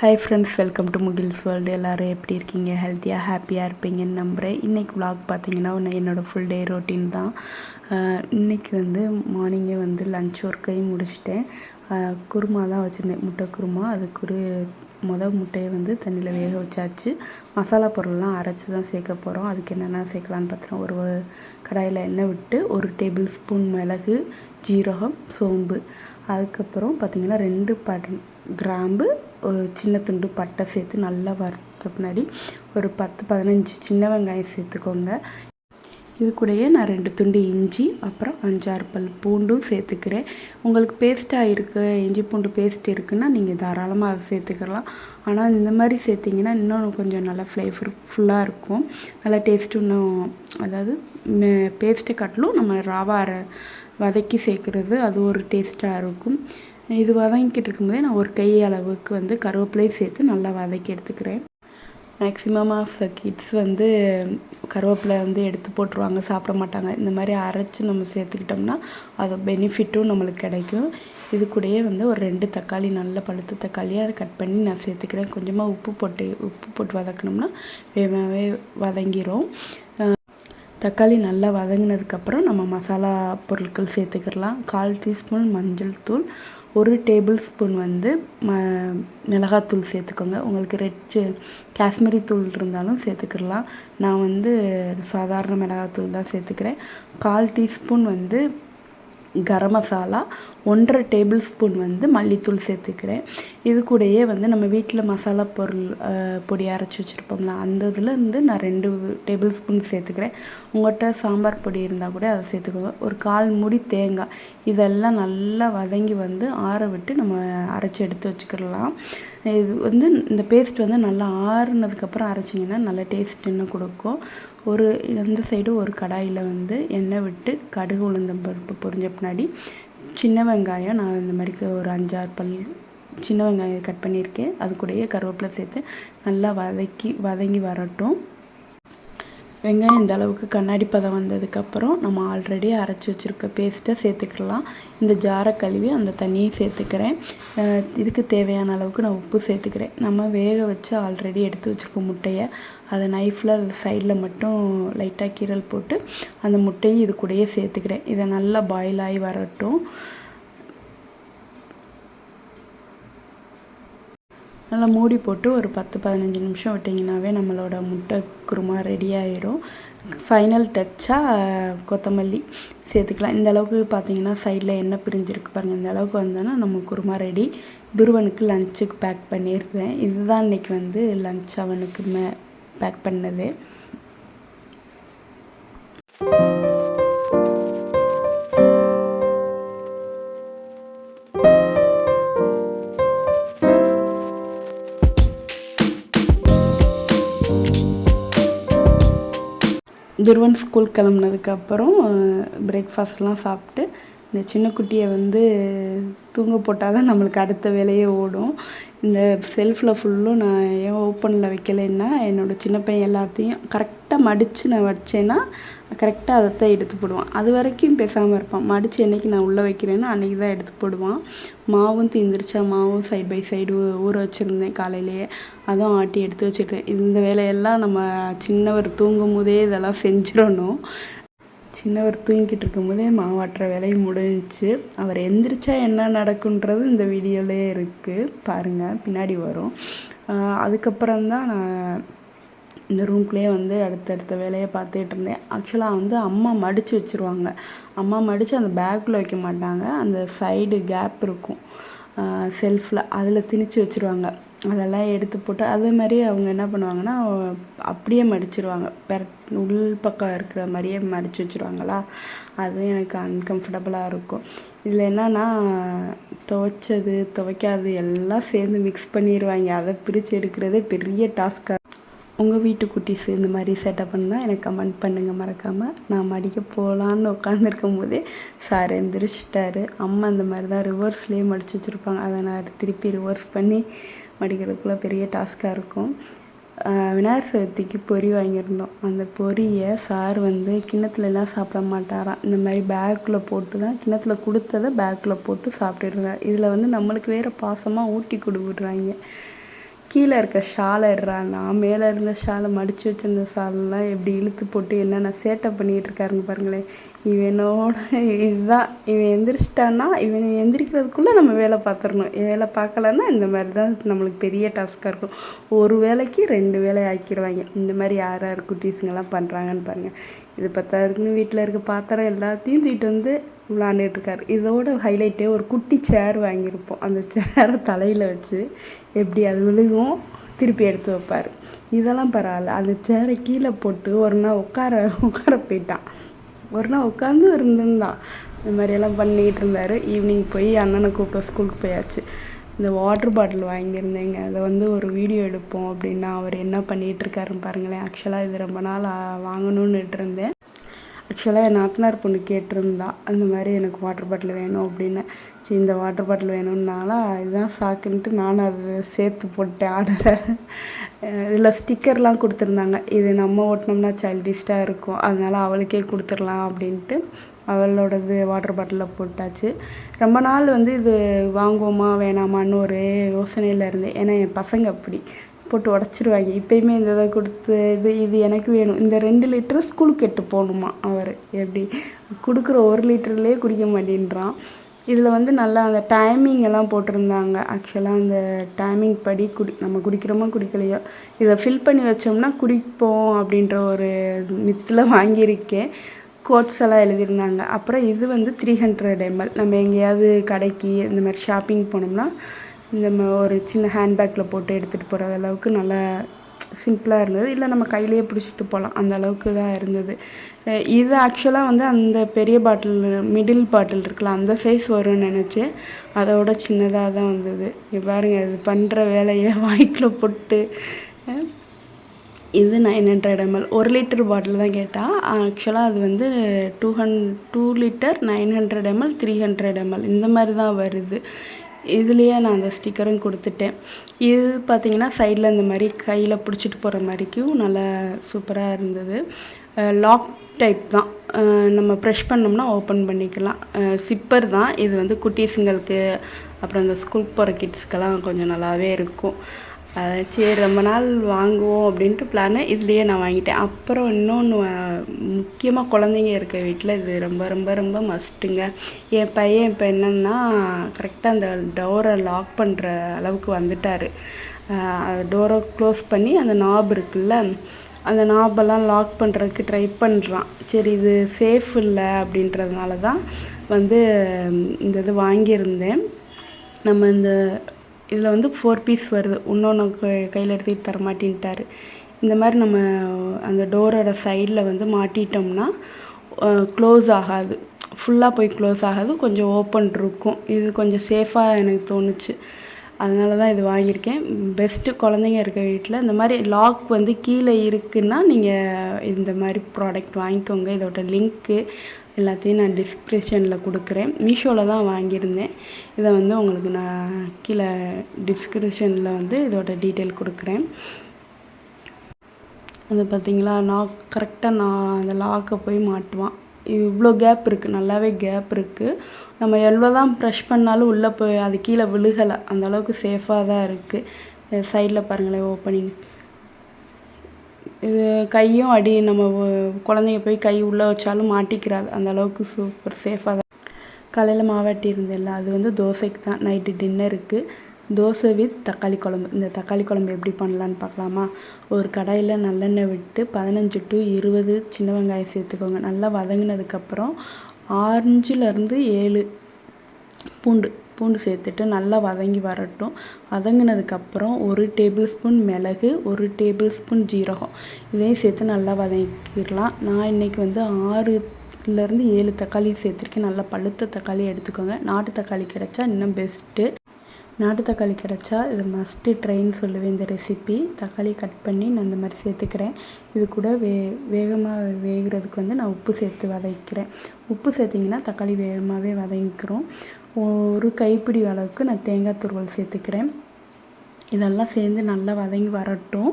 Hi friends, welcome to Mugil's world. எல்லோரும் எப்படி இருக்கீங்க? ஹெல்த்தியாக ஹாப்பியாக இருப்பீங்கன்னு நம்புகிறேன். இன்றைக்கி vlog பார்த்தீங்கன்னா என்னோடய ஃபுல் டே ரொட்டீன் தான். இன்றைக்கி மார்னிங்கே லஞ்ச் ஒர்க்கையும் முடிச்சிட்டேன். குருமா தான் வச்சுருந்தேன், முட்டை குருமா. அதுக்கு ஒரு முட்டையை தண்ணியில் வேக வச்சாச்சு. மசாலா பொருள்லாம் அரைச்சி தான் சேர்க்க போகிறோம். அதுக்கு என்னென்ன சேர்க்கலான்னு பார்த்தீங்கன்னா, ஒரு கடாயில் எண்ணெய் விட்டு 1 டேபிள் ஸ்பூன் மிளகு, ஜீரகம், சோம்பு, அதுக்கப்புறம் பார்த்திங்கன்னா 2 கிராம்பு, ஒரு சின்ன துண்டு பட்டை சேர்த்து நல்லா வறுத்த பின்னாடி ஒரு 10-15 சின்ன வெங்காயம் சேர்த்துக்கோங்க. இது கூடயே நான் 2 துண்டு இஞ்சி, அப்புறம் 5-6 பல் பூண்டும் சேர்த்துக்கிறேன். உங்களுக்கு பேஸ்ட்டாக இருக்குது, இஞ்சி பூண்டு பேஸ்ட் இருக்குன்னா நீங்கள் தாராளமாக அதை சேர்த்துக்கலாம். ஆனால் இந்த மாதிரி சேர்த்திங்கன்னா இன்னும் கொஞ்சம் நல்லா ஃப்ளேவர்ஃபுல்லாக இருக்கும், நல்லா டேஸ்ட்டு. இன்னும் அதாவது பேஸ்ட்டை காட்டிலும் நம்ம ராவாக வதக்கி சேர்க்குறது அது ஒரு டேஸ்ட்டாக இருக்கும். இது வதங்கிக்கிட்டு இருக்கும்போதே நான் ஒரு கை அளவுக்கு கருவேப்பிலையும் சேர்த்து நல்லா வதக்கி எடுத்துக்கிறேன். மேக்ஸிமம் ஆஃப் த கிட்ஸ் கருவேப்பிலை எடுத்து போட்டுருவாங்க, சாப்பிட மாட்டாங்க. இந்த மாதிரி அரைச்சி நம்ம சேர்த்துக்கிட்டோம்னா அது பெனிஃபிட்டும் நம்மளுக்கு கிடைக்கும். இது கூடயே ஒரு 2 தக்காளி, நல்ல பழுத்த தக்காளியாக கட் பண்ணி நான் சேர்த்துக்கிறேன். கொஞ்சமாக உப்பு போட்டு வதக்கணும்னா வேகமாகவே வதங்கிரும். தக்காளி நல்லா வதங்கினதுக்கப்புறம் நம்ம மசாலா பொருட்கள் சேர்த்துக்கிடலாம். 1/4 டீஸ்பூன் மஞ்சள் தூள், 1 டேபிள் ஸ்பூன் மிளகாத்தூள் சேர்த்துக்கோங்க. உங்களுக்கு காஷ்மீரி தூள் இருந்தாலும் சேர்த்துக்கிடலாம். நான் சாதாரண மிளகாத்தூள் தான் சேர்த்துக்கிறேன். 1/4 teaspoon garam masala, 1/2 table spoon மல்லித்தூள் சேர்த்துக்கிறேன். இது கூடயே நம்ம வீட்டில் மசாலா பொடி அரைச்சி வச்சுருப்போம்ல, அந்த இதில் நான் 2 டேபிள் ஸ்பூன் சேர்த்துக்கிறேன். உங்கள்கிட்ட சாம்பார் பொடி இருந்தால் கூட அதை சேர்த்துக்கோங்க. ஒரு 1/4 மூடி தேங்காய், இதெல்லாம் நல்லா வதங்கி ஆற விட்டு நம்ம அரைச்சி எடுத்து வச்சுக்கிடலாம். இது இந்த பேஸ்ட் நல்லா ஆறுனதுக்கப்புறம் அரைச்சிங்கன்னா நல்ல டேஸ்ட் இன்னும் கொடுக்கும். இந்த சைடு ஒரு கடாயில் எண்ணெய் விட்டு கடுகு, உளுந்தம் பருப்பு பொரிஞ்ச பின்னாடி சின்ன வெங்காயம், நான் இந்த மாதிரி ஒரு 5-6 பல் சின்ன வெங்காயம் கட் பண்ணியிருக்கேன். அது கூடயே கருவேப்பிலை சேர்த்து நல்லா வதங்கி வரட்டும். வெங்காயம் இந்த அளவுக்கு கண்ணாடி பதம் வந்ததுக்கப்புறம் நம்ம ஆல்ரெடி அரைச்சி வச்சுருக்க பேஸ்ட்டை சேர்த்துக்கலாம். இந்த ஜாரை கழுவி அந்த தண்ணியை சேர்த்துக்கிறேன். இதுக்கு தேவையான அளவுக்கு நான் உப்பு சேர்த்துக்கிறேன். நம்ம வேக வச்சு ஆல்ரெடி எடுத்து வச்சுருக்க முட்டையை அதை நைஃப்பில் சைடில் மட்டும் லைட்டாக கீரல் போட்டு அந்த முட்டையும் இது கூடயே சேர்த்துக்கிறேன். இதை நல்லா பாயில் ஆகி வரட்டும். நல்லா மூடி போட்டு ஒரு 10-15 நிமிஷம் விட்டிங்கனாவே நம்மளோட முட்டை குருமா ரெடி ஆயிரும். ஃபைனல் டச்சாக கொத்தமல்லி சேர்த்துக்கலாம். இந்த அளவுக்கு பார்த்தீங்கன்னா சைடில் எண்ணெய் பிரிஞ்சிருக்கு பாருங்கள். இந்த அளவுக்கு வந்தோன்னா நம்ம குருமா ரெடி. துருவனுக்கு லஞ்சுக்கு பேக் பண்ணியிருக்கேன். இதுதான் இன்றைக்கி லஞ்ச் அவனுக்கு பேக் பண்ணது. துருவன் ஸ்கூல் கிளம்புனதுக்கப்புறம் பிரேக்ஃபாஸ்ட்லாம் சாப்பிட்டு இந்த சின்ன குட்டியை தூங்க போட்டால் தான் நம்மளுக்கு அடுத்த வேலையே ஓடும். இந்த செல்ஃபில் ஃபுல்லும் நான் ஏன் ஓப்பனில் வைக்கலைன்னா, என்னோடய சின்ன பையன் எல்லாத்தையும் கரெக்டாக மடித்து நான் வச்சேன்னா கரெக்டாக அதைத்தான் எடுத்து போடுவான். அது வரைக்கும் பேசாமல் இருப்பான். மடித்து என்றைக்கு நான் உள்ளே வைக்கிறேன்னா அன்றைக்கி தான் எடுத்து போடுவான். மாவும் தீந்துருச்சா, மாவும் சைட் பை சைடு ஊற வச்சுருந்தேன் காலையிலேயே, அதுவும் ஆட்டி எடுத்து வச்சுருக்கேன். இந்த வேலையெல்லாம் நம்ம சின்னவர் தூங்கும் போதே இதெல்லாம் செஞ்சிடணும். சின்னவர் தூங்கிட்டு இருக்கும்போதே மாவாட்டுற வேலையும் முடிஞ்சிச்சு. அவர் எந்திரிச்சா என்ன நடக்குன்றது இந்த வீடியோவிலே இருக்குது பாருங்கள், பின்னாடி வரும். அதுக்கப்புறம்தான் நான் இந்த ரூம்குள்ளேயே அடுத்தடுத்த வேலையை பார்த்துட்டு இருந்தேன். ஆக்சுவலாக அம்மா மடித்து வச்சுருவாங்க. அம்மா மடித்து அந்த பேக்கில் வைக்க மாட்டாங்க, அந்த சைடு கேப் இருக்கும் செல்ஃபில், அதில் திணிச்சு வச்சுருவாங்க. அதெல்லாம் எடுத்து போட்டு அதே மாதிரி அவங்க என்ன பண்ணுவாங்கன்னா அப்படியே மடிச்சிருவாங்க. உள் பக்கம் இருக்கிற மாதிரியே மடித்து வச்சுருவாங்களா, அது எனக்கு அன்கம்ஃபர்டபுளாக இருக்கும். இதில் என்னன்னா துவைச்சது துவைக்காது எல்லாம் சேர்ந்து மிக்ஸ் பண்ணிடுவாங்க. அதை பிரித்து எடுக்கிறதே பெரிய டாஸ்க்காக. உங்கள் வீட்டு குட்டீஸ் இந்த மாதிரி செட்டப் பண்ணால் எனக்கு கமெண்ட் பண்ணுங்கள் மறக்காமல். நான் மடிக்க போகலான்னு உட்காந்துருக்கும் போதே சார் எந்திரிச்சிட்டாரு. அம்மா இந்த மாதிரி தான் ரிவர்ஸ்லேயே மடித்து வச்சுருப்பாங்க. அதை நான் திருப்பி ரிவர்ஸ் பண்ணி மடிக்கிறதுக்குள்ளே பெரிய டாஸ்க்காக இருக்கும். விநாயகர் சதுர்த்திக்கு பொரி வாங்கியிருந்தோம். அந்த பொரியை சார் கிண்ணத்துலலாம் சாப்பிட மாட்டாராம். இந்த மாதிரி பேக்கில் போட்டு தான், கிண்ணத்தில் கொடுத்ததை பேக்கில் போட்டு சாப்பிட்டுருந்தார். இதில் நம்மளுக்கு வேறு பாசமாக ஊட்டி விடுறாங்க. கீழே இருக்க ஷாலை எடுறான்னா மேலே இருந்த ஷாலை மடித்து வச்சிருந்த ஷாலெலாம் எப்படி இழுத்து போட்டு என்னென்ன சேட்டை பண்ணிகிட்டு இருக்காருன்னு பாருங்களேன். இவனோட இதுதான், இவன் எந்திரிச்சிட்டான்னா இவன் எந்திரிக்கிறதுக்குள்ளே நம்ம வேலை பார்த்துடணும். வேலை பார்க்கலன்னா இந்த மாதிரி தான் நம்மளுக்கு பெரிய டாஸ்க்காக இருக்கும். ஒரு வேலைக்கு 2 வேலை ஆக்கிடுவாங்க. இந்த மாதிரி யார் யார் குட்டீஸுங்கெல்லாம் பண்ணுறாங்கன்னு பாருங்கள். இது பத்தாதுக்குன்னு வீட்டில் இருக்க பாத்திரம் எல்லாத்தையும் தூக்கிட்டு வந்து விளாண்டுட்ருக்காரு. இதோட ஹைலைட்டே ஒரு குட்டி சேர் வாங்கியிருப்போம். அந்த சேரை தலையில் வச்சு எப்படி அது விழுகும் திருப்பி எடுத்து வைப்பார். இதெல்லாம் பரவாயில்ல. அந்த சேரை கீழே போட்டு ஒரு நாள் உட்கார போயிட்டான். ஒரு நாள் உட்காந்து இருந்திருந்தான். இந்த மாதிரியெல்லாம் பண்ணிகிட்டு இருந்தார். ஈவினிங் போய் அண்ணனை கூப்பிட்டு ஸ்கூலுக்கு போயாச்சு. இந்த வாட்டர் பாட்டில் வாங்கியிருந்தேங்க. அதை வந்து ஒரு வீடியோ எடுப்போம் அப்படின்னா அவர் என்ன பண்ணிகிட்ருக்காருன்னு பாருங்களேன். ஆக்சுவலாக இது ரொம்ப நாள் வாங்கணுன்னுட்டு இருந்தேன். ஆக்சுவலாக என் நாத்தனார் பொண்ணு கேட்டிருந்தா, அந்த மாதிரி எனக்கு வாட்டர் பாட்டில் வேணும் அப்படின்னு. சரி, இந்த வாட்டர் பாட்டில் வேணும்னால இதுதான் சாக்குன்ட்டு நானும் அதை சேர்த்து போட்டேன் ஆர்டரை. இதில் ஸ்டிக்கர்லாம் கொடுத்துருந்தாங்க. இது நம்ம ஓட்டினோம்னா சைல்டிஷ்டாக இருக்கும், அதனால் அவளுக்கே கொடுத்துடலாம் அப்படின்ட்டு அவளோடது வாட்டர் பாட்டிலில் போட்டாச்சு. ரொம்ப நாள் வந்து இது வாங்குவோமா வேணாமான்னு ஒரு யோசனையில் இருந்தேன். ஏன்னா என் பசங்க அப்படி போட்டு உடச்சிருவாங்க. இப்போயுமே இந்த இதை கொடுத்து இது எனக்கு வேணும், இந்த 2 லிட்டரு ஸ்கூலுக்கு எட்டு போகணுமா. அவர் எப்படி கொடுக்குற 1 லிட்டர்லேயே குடிக்க மாட்டேன்றான். இதில் வந்து நல்லா அந்த டைமிங் எல்லாம் போட்டிருந்தாங்க. ஆக்சுவலாக அந்த டைமிங் படி நம்ம குடிக்கிறோமோ குடிக்கலையோ இதை ஃபில் பண்ணி வச்சோம்னா குடிப்போம் அப்படின்ற ஒரு மித்தில் வாங்கியிருக்கேன். கோட்ஸ் எல்லாம் எழுதியிருந்தாங்க. அப்புறம் இது வந்து 300 ml. நம்ம எங்கேயாவது கடைக்கு இந்த மாதிரி ஷாப்பிங் போனோம்னா இந்த ஒரு சின்ன ஹேண்ட்பேக்கில் போட்டு எடுத்துகிட்டு போகிற அளவுக்கு நல்லா சிம்பிளாக இருந்தது. இல்லை நம்ம கையிலேயே பிடிச்சிட்டு போகலாம், அந்த அளவுக்கு தான் இருந்தது. இது ஆக்சுவலாக வந்து அந்த பெரிய பாட்டில் மிடில் பாட்டில் இருக்குல்ல அந்த சைஸ் வரும்னு நினச்சேன். அதோட சின்னதாக தான் வந்தது. பாருங்கள், இது பண்ணுற வேலையை வாய்க்குள்ள போட்டு. இது 900 ml 1 லிட்டர் பாட்டில் தான் கேட்டால். ஆக்சுவலாக அது வந்து 2 லிட்டர் 900 ml 300 ml இந்த மாதிரி தான் வருது. இதுலேயே நான் அந்த ஸ்டிக்கரும் கொடுத்துட்டேன். இது பார்த்திங்கன்னா சைடில் இந்த மாதிரி கையில் பிடிச்சிட்டு போகிற மாதிரிக்கும் நல்லா சூப்பராக இருந்தது. லாக் டைப் தான், நம்ம ப்ரெஷ் பண்ணோம்னா ஓப்பன் பண்ணிக்கலாம். சிப்பர் தான். இது வந்து குட்டீஸுங்களுக்கு அப்புறம் இந்த ஸ்கூல் போகிற கிட்ஸ்க்கெல்லாம் கொஞ்சம் நல்லாவே இருக்கும். சரி, ரொம்ப நாள் வாங்குவோம் அப்படின்ட்டு பிளானு. இதுலேயே நான் வாங்கிட்டேன். அப்புறம் இன்னொன்று முக்கியமாக குழந்தைங்க இருக்க வீட்டில் இது ரொம்ப ரொம்ப ரொம்ப மஸ்ட்டுங்க. என் பையன் இப்போ என்னென்னா கரெக்டாக அந்த டோரை லாக் பண்ணுற அளவுக்கு வந்துட்டார். டோரை க்ளோஸ் பண்ணி அந்த நாப் இருக்குல்ல அந்த நாபெல்லாம் லாக் பண்ணுறதுக்கு ட்ரை பண்ணுறான். சரி, இது சேஃப் இல்லை அப்படின்றதுனால தான் வந்து இந்த இது வாங்கியிருந்தேன். நம்ம இந்த இதில் வந்து 4 பீஸ் வருது. இன்னொன்று கையில் எடுத்துகிட்டு தரமாட்டின்ட்டார். இந்த மாதிரி நம்ம அந்த டோரோட சைடில் வந்து மாட்டிட்டோம்னா க்ளோஸ் ஆகாது, ஃபுல்லாக போய் க்ளோஸ் ஆகாது, கொஞ்சம் ஓப்பன் இருக்கும். இது கொஞ்சம் சேஃபாக எனக்கு தோணுச்சு. அதனால தான் இது வாங்கியிருக்கேன். பெஸ்ட்டு குழந்தைங்க இருக்க வீட்டில் இந்த மாதிரி லாக் வந்து கீழே இருக்குன்னா நீங்கள் இந்த மாதிரி ப்ராடக்ட் வாங்கிக்கோங்க. இதோட லிங்க்கு எல்லாத்தையும் நான் டிஸ்கிரிப்ஷனில் கொடுக்குறேன். மீஷோவில் தான் வாங்கியிருந்தேன். இதை வந்து உங்களுக்கு நான் கீழே டிஸ்கிரிப்ஷனில் வந்து இதோட டீட்டெயில் கொடுக்குறேன். அது பார்த்திங்களா, கரெக்டாக அந்த லாக்கை போய் மாட்டுவான். இவ்வளோ கேப் இருக்குது, நல்லாவே கேப் இருக்குது. நம்ம எவ்வளோ தான் ப்ரெஷ் பண்ணாலும் உள்ளே போய் அது கீழே விழுகலை. அந்தளவுக்கு சேஃபாக தான் இருக்குது. சைடில் பாருங்களேன் ஓப்பனிங். இது கையும் அடி நம்ம குழந்தைங்க போய் கை உள்ளே வச்சாலும் மாட்டிக்கிறாது. அந்த அளவுக்கு சூப்பர் சேஃபாக தான். காலையில் மாவாட்டி இருந்தேன்ல, அது வந்து தோசைக்கு தான். நைட்டு டின்னருக்கு தோசை வித் தக்காளி குழம்பு. இந்த தக்காளி குழம்பு எப்படி பண்ணலான்னு பார்க்கலாமா? ஒரு கடாயில் நல்லெண்ணெய் விட்டு 15 to 20 சின்ன வெங்காயம் சேர்த்துக்கோங்க. நல்லா வதங்கினதுக்கப்புறம் 6-7 பூண்டு சேர்த்துட்டு நல்லா வதங்கி வரட்டும். வதங்கினதுக்கப்புறம் 1 டேபிள் ஸ்பூன் மிளகு, 1 டேபிள் ஸ்பூன் ஜீரகம் இதையும் சேர்த்து நல்லா வதக்கிடலாம். நான் இன்றைக்கி வந்து 6-7 தக்காளி சேர்த்துருக்கேன். நல்லா பழுத்த தக்காளி எடுத்துக்கோங்க. நாட்டு தக்காளி கிடைச்சா இன்னும் பெஸ்ட்டு. நாட்டு தக்காளி கிடச்சா இது மஸ்ட்டு ட்ரைன்னு சொல்லுவேன் இந்த ரெசிபி. தக்காளி கட் பண்ணி நான் இந்த மாதிரி சேர்த்துக்கிறேன். இது கூட வேகமாக வேகிறதுக்கு வந்து நான் உப்பு சேர்த்து வதக்கிறேன். உப்பு சேர்த்திங்கன்னா தக்காளி வேகமாகவே வதங்கிக்கிறோம். ஒரு கைப்பிடி அளவுக்கு நான் தேங்காய் துருவல் சேர்த்துக்கிறேன். இதெல்லாம் சேர்ந்து நல்லா வதங்கி வரட்டும்.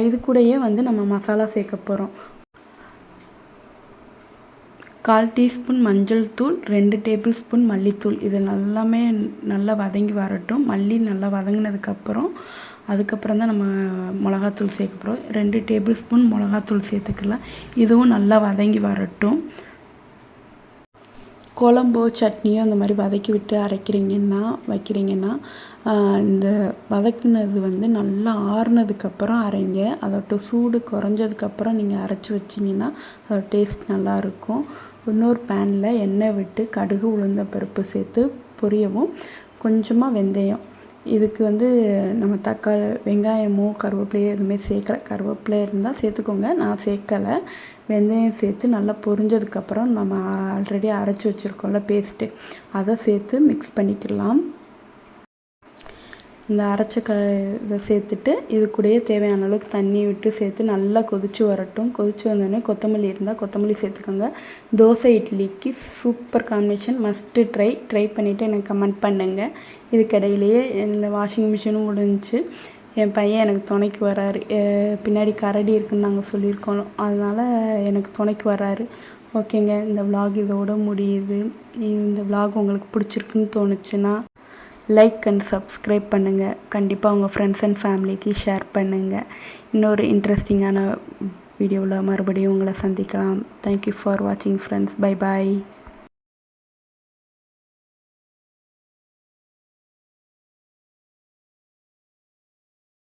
இது கூடயே வந்து நம்ம மசாலா சேர்க்க போகிறோம். 1/4 டீஸ்பூன் மஞ்சள் தூள், 2 டேபிள் ஸ்பூன் மல்லித்தூள். இது நல்லா வதங்கி வரட்டும். மல்லி நல்லா வதங்கினதுக்கப்புறம் அதுக்கப்புறம் தான் நம்ம மிளகாத்தூள் சேர்க்க போகிறோம். 2 டேபிள் ஸ்பூன் மிளகாத்தூள் சேர்த்துக்கலாம். இதுவும் நல்லா வதங்கி வரட்டும். குழம்போ சட்னியோ அந்த மாதிரி வதக்கி விட்டு வைக்கிறீங்கன்னா இந்த வதக்குனது வந்து நல்லா ஆறுனதுக்கப்புறம் அரைங்க. அதோட சூடு குறைஞ்சதுக்கப்புறம் நீங்கள் அரைச்சி வச்சிங்கன்னா அதோட டேஸ்ட் நல்லாயிருக்கும். இன்னொரு பேனில் எண்ணெய் விட்டு கடுகு உளுந்தம்பருப்பு சேர்த்து பொரியவும், கொஞ்சமாக வெந்தயம். இதுக்கு வந்து நம்ம வெங்காயமோ கருவேப்பிலையோ எதுவுமே சேர்க்கல. கருவேப்பிலை இருந்தால் சேர்த்துக்கோங்க, நான் சேர்க்கலை. வெந்தயம் சேர்த்து நல்லா பொரிஞ்சதுக்கப்புறம் நம்ம ஆல்ரெடி அரைச்சி வச்சுருக்கோம்ல பேஸ்ட்டு, அதை சேர்த்து மிக்ஸ் பண்ணிக்கலாம். இந்த அரைச்ச இதை சேர்த்துட்டு இது கூடயே தேவையான அளவுக்கு தண்ணி விட்டு சேர்த்து நல்லா கொதித்து வரட்டும். கொதித்து வந்தோடனே கொத்தமல்லி இருந்தால் கொத்தமல்லி சேர்த்துக்கோங்க. தோசை இட்லிக்கு சூப்பர் காம்பினேஷன், மஸ்ட்டு ட்ரை பண்ணிவிட்டு எனக்கு கமெண்ட் பண்ணுங்கள். இதுக்கிடையிலேயே என்னோடய வாஷிங் மிஷினும் முடிஞ்சிச்சு. என் பையன் எனக்கு துணைக்கு வராரு. பின்னாடி கரடி இருக்குதுன்னு நாங்கள் சொல்லியிருக்கோம், அதனால் எனக்கு துணைக்கு வராரு. ஓகேங்க, இந்த விலாக் இதோட முடியுது. இந்த விலாக் உங்களுக்கு பிடிச்சிருக்குன்னு தோணுச்சுன்னா லைக் அண்ட் சப்ஸ்கிரைப் பண்ணுங்கள். கண்டிப்பாக உங்கள் ஃப்ரெண்ட்ஸ் அண்ட் ஃபேமிலிக்கு ஷேர் பண்ணுங்கள். இன்னொரு இன்ட்ரெஸ்டிங்கான வீடியோவில் மறுபடியும் உங்களை சந்திக்கலாம். தேங்க்யூ ஃபார் வாட்சிங் ஃப்ரெண்ட்ஸ். Bye bye.